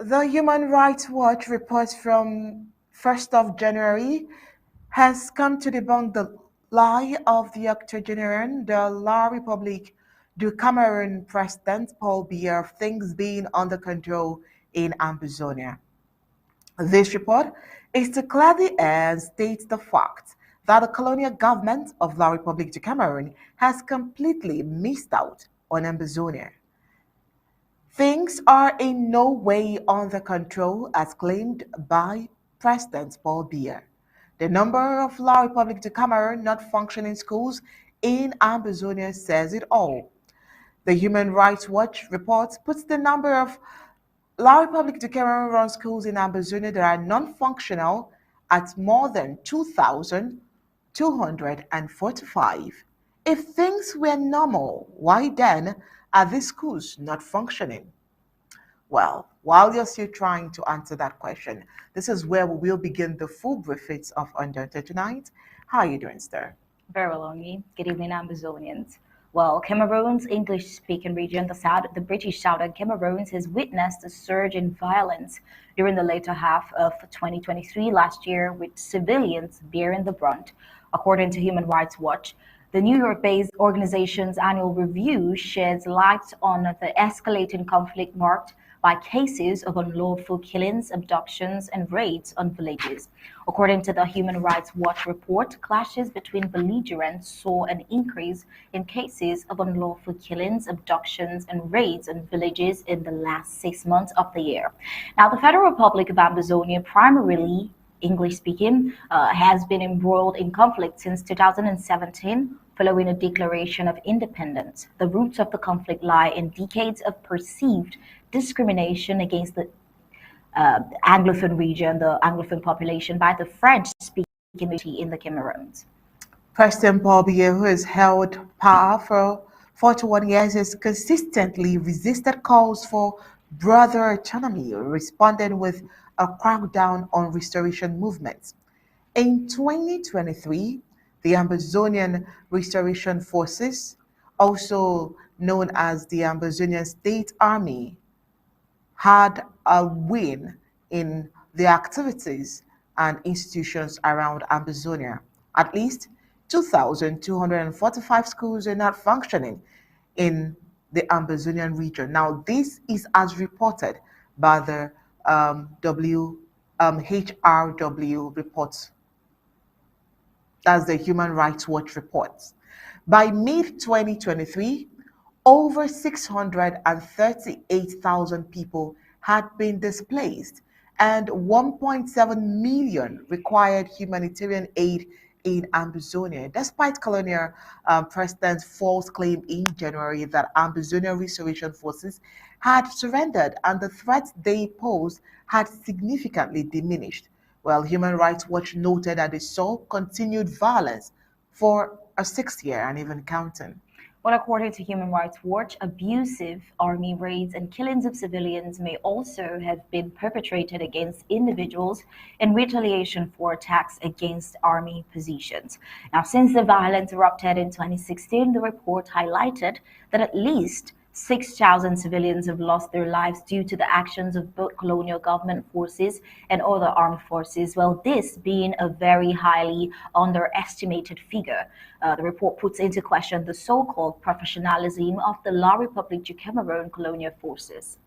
The Human Rights Watch report from 1st of January has come to debunk the lie of the octogenarian, the La République du Cameroon president Paul Biya of things being under control in Ambazonia. This report is to clear the air and states the fact that the colonial government of La République du Cameroon has completely missed out on Ambazonia. Things are in no way under control as claimed by President Paul Biya. The number of La République du Cameroon not functioning schools in Ambazonia says it all. The Human Rights Watch report puts the number of La République du Cameroon run schools in Ambazonia that are non-functional at more than 2,245. If things were normal, why then are these schools not functioning? Well, while you're still trying to answer that question, this is where we will begin the full briefings of Undaunted tonight. How are you doing, sir? Very well, Ongi. Good evening, Ambazonians. Well, Cameroon's English-speaking region, the British Southern Cameroon, has witnessed a surge in violence during the later half of 2023 last year, with civilians bearing the brunt. According to Human Rights Watch, the New York-based organization's annual review sheds light on the escalating conflict marked by cases of unlawful killings, abductions, and raids on villages. According to the Human Rights Watch report, clashes between belligerents saw an increase in cases of unlawful killings, abductions, and raids on villages in the last 6 months of the year. Now, the Federal Republic of Amazonia, primarily English speaking, has been embroiled in conflict since 2017 following a declaration of independence. The roots of the conflict lie in decades of perceived discrimination against the Anglophone region, the Anglophone population, by the French-speaking community in the Cameroons. President Paul Biya, who has held power for 41 years, has consistently resisted calls for broader autonomy, responding with a crackdown on restoration movements. In 2023, the Amazonian Restoration Forces, also known as the Amazonian State Army, had a win in the activities and institutions around Amazonia. At least 2,245 schools are not functioning in the Amazonian region. Now, this is as reported by the HRW reports. That's the Human Rights Watch reports. By mid 2023, over 638,000 people had been displaced, and 1.7 million required humanitarian aid in Amazonia, despite colonial President's false claim in January that Amazonian restoration forces had surrendered and the threats they posed had significantly diminished. Well, Human Rights Watch noted that they saw continued violence for a sixth year and even counting. Well, according to Human Rights Watch, abusive army raids and killings of civilians may also have been perpetrated against individuals in retaliation for attacks against army positions. Now, since the violence erupted in 2016, the report highlighted that at least 6,000 civilians have lost their lives due to the actions of both colonial government forces and other armed forces, well, this being a very highly underestimated figure. The report puts into question the so-called professionalism of the La République du Cameroon colonial forces.